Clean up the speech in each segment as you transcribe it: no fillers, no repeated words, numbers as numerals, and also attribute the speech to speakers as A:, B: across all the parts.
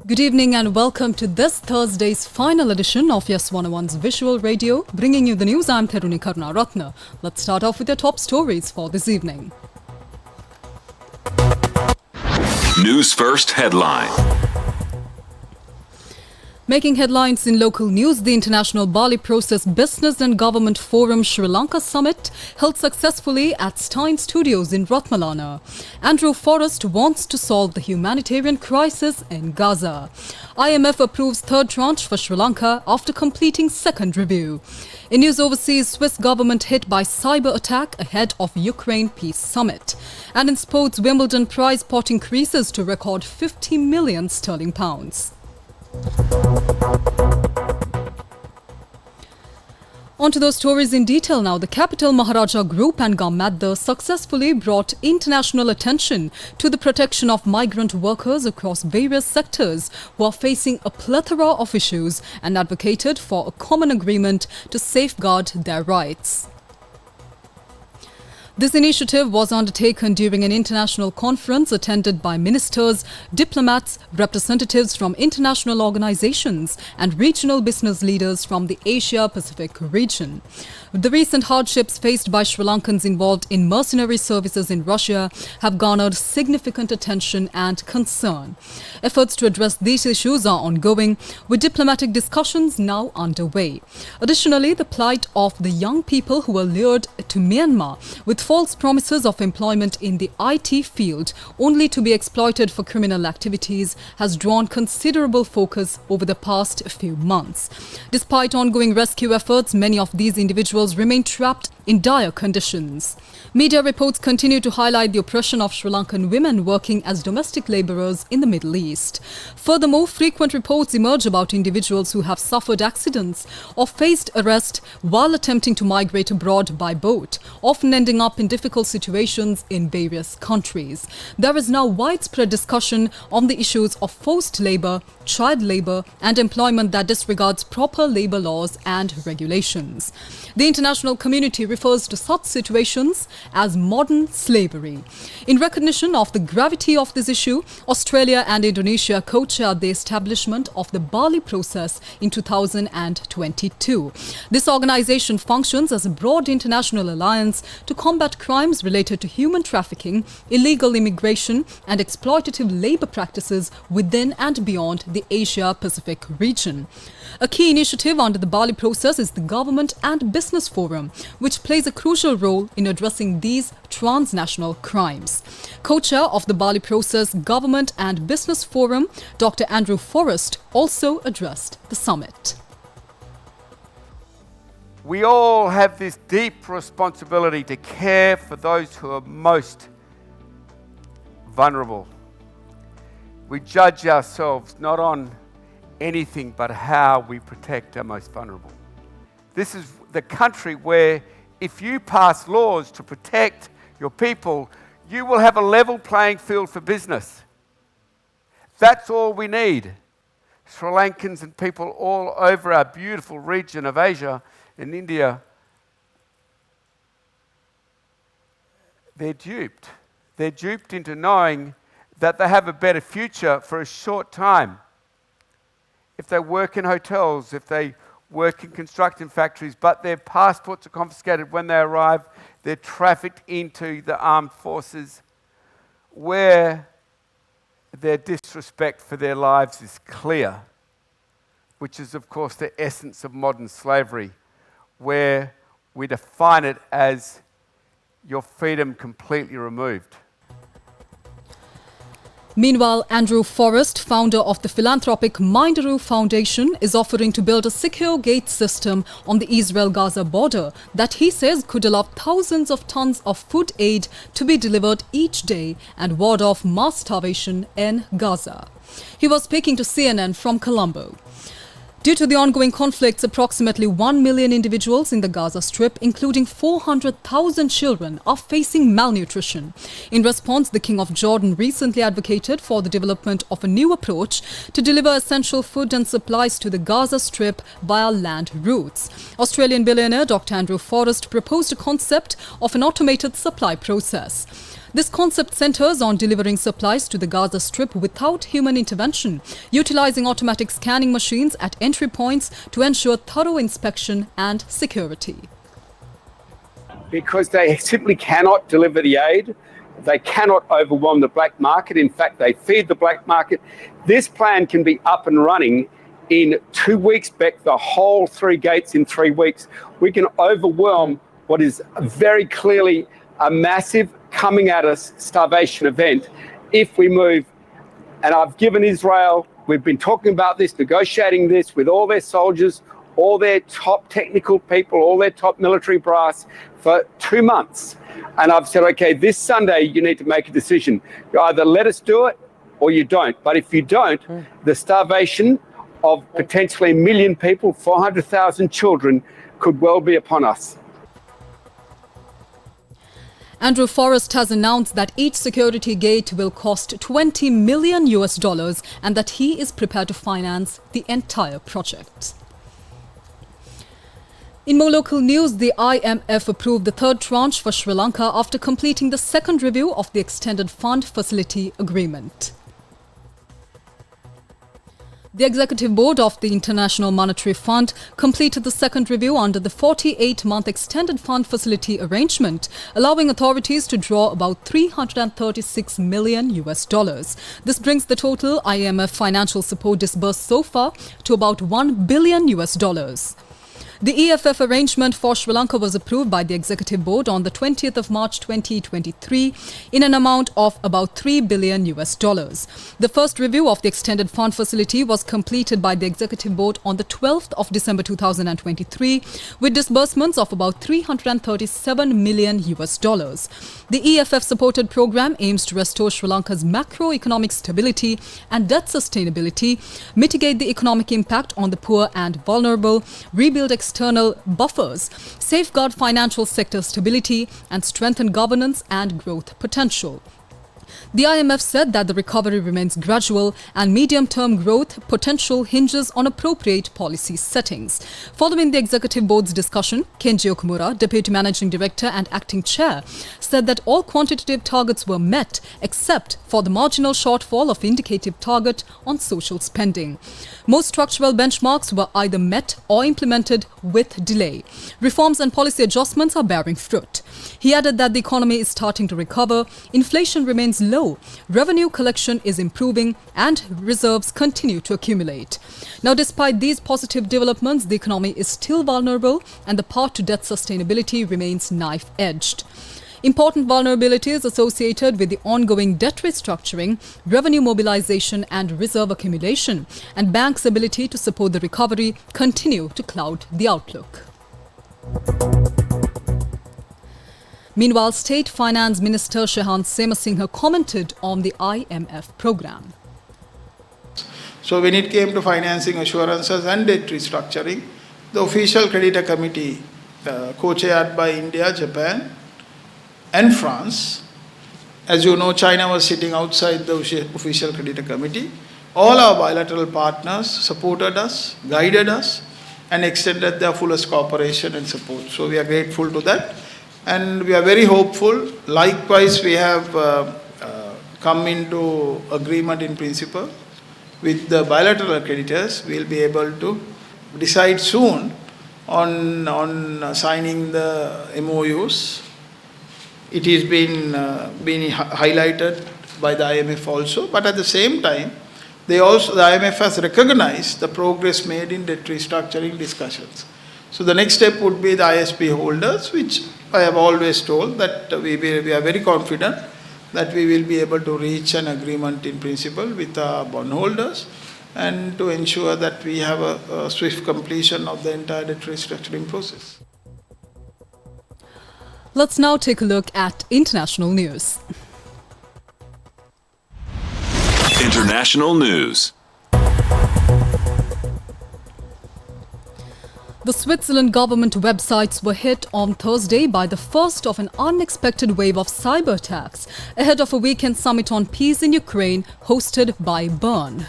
A: Good evening and welcome to this Thursday's final edition of Yes 101's Visual Radio. Bringing you the news, I'm Theruni Karnaratna. Let's start off with your top stories for this evening.
B: News First headline.
A: Making headlines in local news, the International Bali Process Business and Government Forum Sri Lanka Summit held successfully at Stein Studios in Ratmalana. Andrew Forrest wants to solve the humanitarian crisis in Gaza. IMF approves third tranche for Sri Lanka after completing second review. In news overseas, Swiss government hit by cyber attack ahead of Ukraine peace summit. And in sports, Wimbledon prize pot increases to record 50 million sterling pounds. On to those stories in detail now. The Capital Maharaja Group and Gammadda successfully brought international attention to the protection of migrant workers across various sectors who are facing a plethora of issues and advocated for a common agreement to safeguard their rights. This initiative was undertaken during an international conference attended by ministers, diplomats, representatives from international organizations and regional business leaders from the Asia-Pacific region. The recent hardships faced by Sri Lankans involved in mercenary services in Russia have garnered significant attention and concern. Efforts to address these issues are ongoing, with diplomatic discussions now underway. Additionally, the plight of the young people who were lured to Myanmar with false promises of employment in the IT field only to be exploited for criminal activities has drawn considerable focus over the past few months. Despite ongoing rescue efforts, many of these individuals remain trapped in dire conditions. Media reports continue to highlight the oppression of Sri Lankan women working as domestic labourers in the Middle East. Furthermore, frequent reports emerge about individuals who have suffered accidents or faced arrest while attempting to migrate abroad by boat, often ending up in difficult situations in various countries. There is now widespread discussion on the issues of forced labour, child labour and employment that disregards proper labour laws and regulations. The international community refers to such situations as modern slavery. In recognition of the gravity of this issue, Australia and Indonesia co-chaired the establishment of the Bali Process in 2022. This organisation functions as a broad international alliance to combat crimes related to human trafficking, illegal immigration and exploitative labour practices within and beyond the Asia-Pacific region. A key initiative under the Bali Process is the Government and Business Forum, which plays a crucial role in addressing these transnational crimes. Co-chair of the Bali Process Government and Business Forum, Dr. Andrew Forrest, also addressed the summit.
C: We all have this deep responsibility to care for those who are most vulnerable. We judge ourselves not on anything but how we protect our most vulnerable. This is the country where if you pass laws to protect your people, you will have a level playing field for business. That's all we need. Sri Lankans and people all over our beautiful region of Asia and India, they're duped. They're duped into knowing that they have a better future for a short time. If they work in hotels, if they work in construction factories, but their passports are confiscated when they arrive, they're trafficked into the armed forces, where their disrespect for their lives is clear, which is, of course, the essence of modern slavery, where we define it as your freedom completely removed.
A: Meanwhile, Andrew Forrest, founder of the philanthropic Mindaroo Foundation, is offering to build a secure gate system on the Israel-Gaza border that he says could allow thousands of tons of food aid to be delivered each day and ward off mass starvation in Gaza. He was speaking to CNN from Colombo. Due to the ongoing conflicts, approximately 1 million individuals in the Gaza Strip, including 400,000 children, are facing malnutrition. In response, the King of Jordan recently advocated for the development of a new approach to deliver essential food and supplies to the Gaza Strip via land routes. Australian billionaire Dr. Andrew Forrest proposed a concept of an automated supply process. This concept centers on delivering supplies to the Gaza Strip without human intervention, utilizing automatic scanning machines at entry points to ensure thorough inspection and security.
C: Because they simply cannot deliver the aid. They cannot overwhelm the black market. In fact, they feed the black market. This plan can be up and running in 2 weeks, Beck, the whole 3 gates in 3 weeks. We can overwhelm what is very clearly a massive coming at us starvation event if we move. And I've given Israel, we've been talking about this, negotiating this with all their soldiers, all their top technical people, all their top military brass for 2 months. And I've said, okay, this Sunday you need to make a decision. You either let us do it or you don't. But if you don't, the starvation of potentially 1 million people, 400,000 children, could well be upon us.
A: Andrew Forrest has announced that each security gate will cost $20 million and that he is prepared to finance the entire project. In more local news, the IMF approved the third tranche for Sri Lanka after completing the second review of the Extended Fund Facility Agreement. The Executive Board of the International Monetary Fund completed the second review under the 48-month Extended Fund Facility Arrangement, allowing authorities to draw about $336 million. This brings the total IMF financial support disbursed so far to about $1 billion. The EFF arrangement for Sri Lanka was approved by the Executive Board on the 20th of March 2023 in an amount of about $3 billion. The first review of the Extended Fund Facility was completed by the Executive Board on the 12th of December 2023 with disbursements of about $337 million. The EFF supported program aims to restore Sri Lanka's macroeconomic stability and debt sustainability, mitigate the economic impact on the poor and vulnerable, rebuild external buffers, safeguard financial sector stability, and strengthen governance and growth potential. The IMF said that the recovery remains gradual and medium-term growth potential hinges on appropriate policy settings. Following the Executive Board's discussion, Kenji Okumura, Deputy Managing Director and Acting Chair, said that all quantitative targets were met except for the marginal shortfall of indicative target on social spending. Most structural benchmarks were either met or implemented with delay. Reforms and policy adjustments are bearing fruit. He added that the economy is starting to recover, inflation remains low, revenue collection is improving, and reserves continue to accumulate. Now, despite these positive developments, the economy is still vulnerable and the path to debt sustainability remains knife-edged. Important vulnerabilities associated with the ongoing debt restructuring, revenue mobilization and reserve accumulation, and banks' ability to support the recovery continue to cloud the outlook. Meanwhile, State Finance Minister Shehan Semasinghe commented on the IMF program.
D: So when it came to financing assurances and debt restructuring, the official creditor committee, co-chaired by India, Japan, and France, as you know, China was sitting outside the official creditor committee. All our bilateral partners supported us, guided us, and extended their fullest cooperation and support. So we are grateful to that. And we are very hopeful. Likewise, we have come into agreement in principle with the bilateral creditors. We will be able to decide soon on signing the MOUs. It has been highlighted by the IMF also, but at the same time, the IMF has recognized the progress made in debt restructuring discussions. So the next step would be the ISP holders, which I have always told that we are very confident that we will be able to reach an agreement in principle with our bondholders and to ensure that we have a swift completion of the entire debt restructuring process.
A: Let's now take a look at international news.
B: International news.
A: The Switzerland government websites were hit on Thursday by the first of an unexpected wave of cyber attacks ahead of a weekend summit on peace in Ukraine hosted by Bern.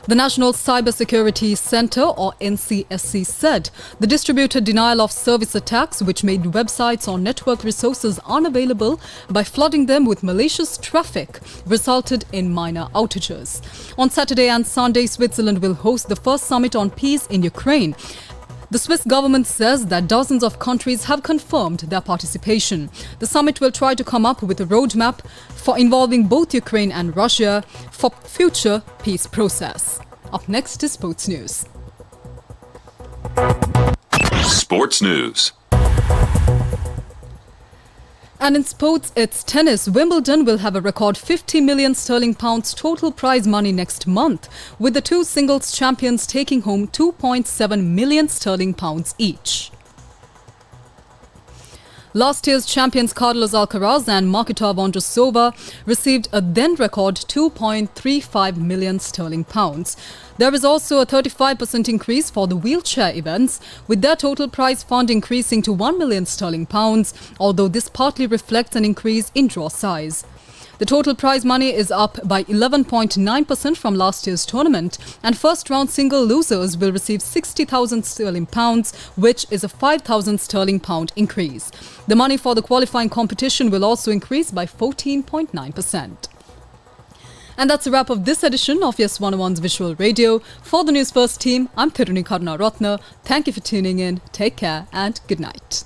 A: The National Cybersecurity Centre, or NCSC, said the distributed denial of service attacks, which made websites or network resources unavailable by flooding them with malicious traffic, resulted in minor outages. On Saturday and Sunday, Switzerland will host the first summit on peace in Ukraine. The Swiss government says that dozens of countries have confirmed their participation. The summit will try to come up with a roadmap for involving both Ukraine and Russia for future peace process. Up next is sports news.
B: Sports news.
A: And in sports, it's tennis. Wimbledon will have a record 50 million sterling pounds total prize money next month, with the two singles champions taking home 2.7 million sterling pounds each. Last year's champions Carlos Alcaraz and Marketa Vondrousova received a then record 2.35 million sterling pounds. There is also a 35% increase for the wheelchair events, with their total prize fund increasing to 1 million sterling pounds, although this partly reflects an increase in draw size. The total prize money is up by 11.9% from last year's tournament, and first-round single losers will receive 60,000 sterling pounds, which is a 5,000 sterling pound increase. The money for the qualifying competition will also increase by 14.9%. And that's a wrap of this edition of Yes 101's Visual Radio. For the News First team, I'm Thiruni Karuna Ratna. Thank you for tuning in. Take care and good night.